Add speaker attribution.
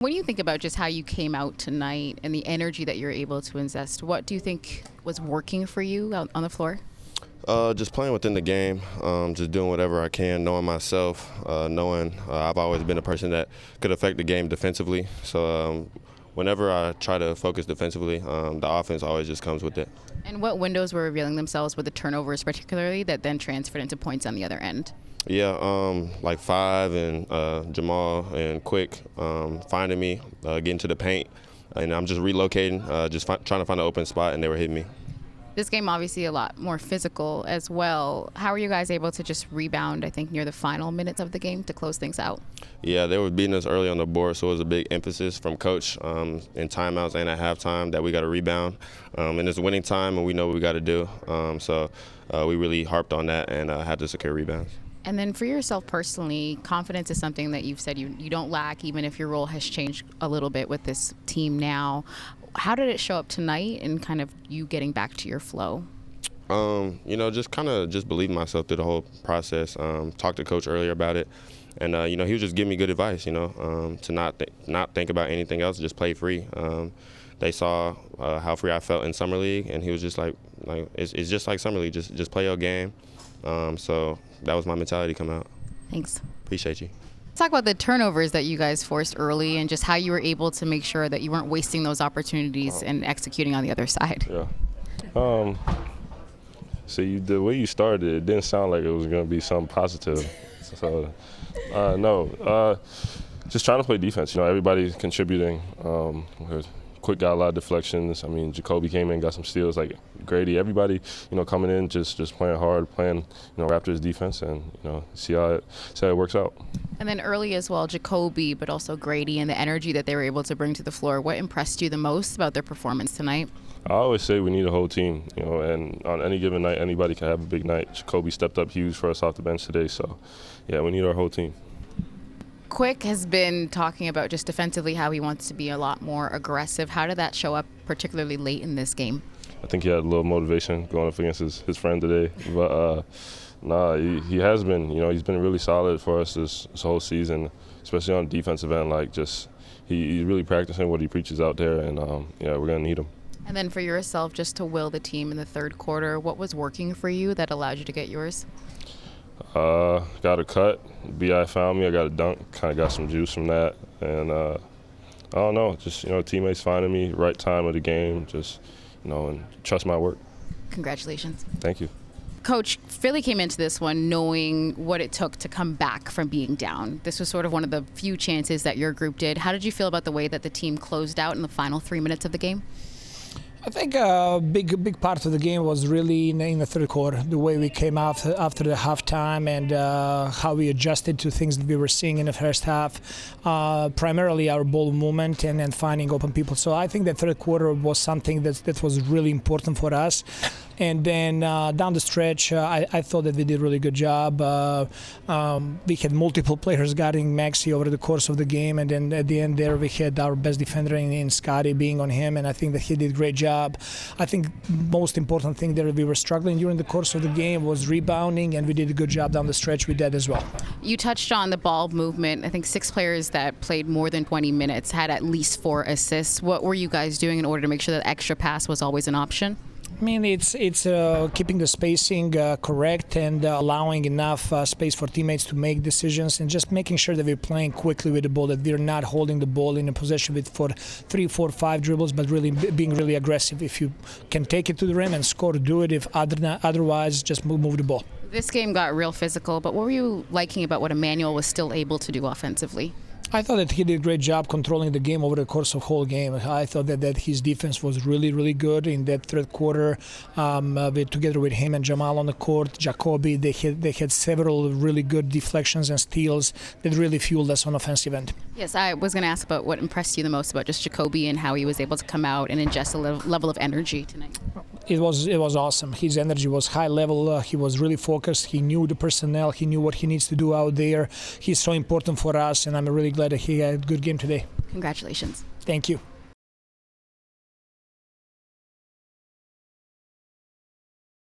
Speaker 1: When you think about just how you came out tonight and the energy that you're able to ingest, what do you think was working for you out on the floor?
Speaker 2: Just playing within the game, just doing whatever I can, knowing myself, knowing I've always been a person that could affect the game defensively. So whenever I try to focus defensively, the offense always just comes with it.
Speaker 1: And what windows were revealing themselves with the turnovers particularly that then transferred into points on the other end?
Speaker 2: Yeah, like Five and Jamal and Quick finding me, getting to the paint, and I'm just relocating, trying to find an open spot, and they were hitting me.
Speaker 1: This game obviously a lot more physical as well. How were you guys able to just rebound, I think, near the final minutes of the game to close things out?
Speaker 2: Yeah, they were beating us early on the board, so it was a big emphasis from Coach in timeouts and at halftime that we got to rebound. And it's winning time, and we know what we got to do. So we really harped on that and had to secure rebounds.
Speaker 1: And then for yourself personally, confidence is something that you've said you don't lack, even if your role has changed a little bit with this team now. How did it show up tonight and kind of you getting back to your flow?
Speaker 2: Just believing myself through the whole process. Talked to Coach earlier about it. And, he was just giving me good advice, to not think about anything else, just play free. They saw how free I felt in Summer League, and he was just like it's just like Summer League, just play your game. So that was my mentality come out.
Speaker 1: Thanks.
Speaker 2: Appreciate you.
Speaker 1: Let's talk about the turnovers that you guys forced early and just how you were able to make sure that you weren't wasting those opportunities and executing on the other side.
Speaker 3: Yeah. The way you started, it didn't sound like it was going to be something positive. So, no. Just trying to play defense. Everybody's contributing. Quick got a lot of deflections. I mean, Jacoby came in, got some steals. Like Grady, everybody, coming in, just playing hard, playing, Raptors defense, and see how it works out.
Speaker 1: And then early as well, Jacoby, but also Grady, and the energy that they were able to bring to the floor. What impressed you the most about their performance tonight?
Speaker 3: I always say we need a whole team, and on any given night, anybody can have a big night. Jacoby stepped up huge for us off the bench today, so yeah, we need our whole team.
Speaker 1: Quick has been talking about just defensively how he wants to be a lot more aggressive. How did that show up, particularly late in this game?
Speaker 3: I think he had a little motivation going up against his friend today. But, he has been. He's been really solid for us this whole season, especially on the defensive end. He's really practicing what he preaches out there, and, we're going to need him.
Speaker 1: And then for yourself, just to will the team in the third quarter, what was working for you that allowed you to get yours?
Speaker 3: Got a cut. B.I. found me. I got a dunk. Kind of got some juice from that. And I don't know, just, teammates finding me, right time of the game, just, and trust my work.
Speaker 1: Congratulations.
Speaker 3: Thank you.
Speaker 1: Coach, Philly came into this one knowing what it took to come back from being down. This was sort of one of the few chances that your group did. How did you feel about the way that the team closed out in the final 3 minutes of the game?
Speaker 4: I think a big part of the game was really in the third quarter, the way we came out after the halftime and how we adjusted to things that we were seeing in the first half, primarily our ball movement and then finding open people. So I think the third quarter was something that was really important for us. And then down the stretch, I thought that we did a really good job. We had multiple players guarding Maxey over the course of the game, and then at the end there we had our best defender in Scotty being on him, and I think that he did a great job. I think most important thing that we were struggling during the course of the game was rebounding, and we did a good job down the stretch with that as well.
Speaker 1: You touched on the ball movement. I think 6 players that played more than 20 minutes had at least 4 assists. What were you guys doing in order to make sure that extra pass was always an option?
Speaker 4: I mean, it's keeping the spacing correct and allowing enough space for teammates to make decisions and just making sure that we're playing quickly with the ball, that we're not holding the ball in a possession for 3, 4, 5 dribbles, but really being really aggressive. If you can take it to the rim and score, do it. If otherwise, just move the ball.
Speaker 1: This game got real physical, but what were you liking about what Emmanuel was still able to do offensively?
Speaker 4: I thought that he did a great job controlling the game over the course of the whole game. I thought that his defense was really, really good in that third quarter. Together with him and Jamal on the court, Jacoby, they had several really good deflections and steals that really fueled us on offensive end.
Speaker 1: Yes, I was going to ask about what impressed you the most about just Jacoby and how he was able to come out and ingest a level of energy tonight.
Speaker 4: It was awesome. His energy was high level. He was really focused. He knew the personnel. He knew what he needs to do out there. He's so important for us, and I'm really glad that he had a good game today.
Speaker 1: Congratulations.
Speaker 4: Thank you.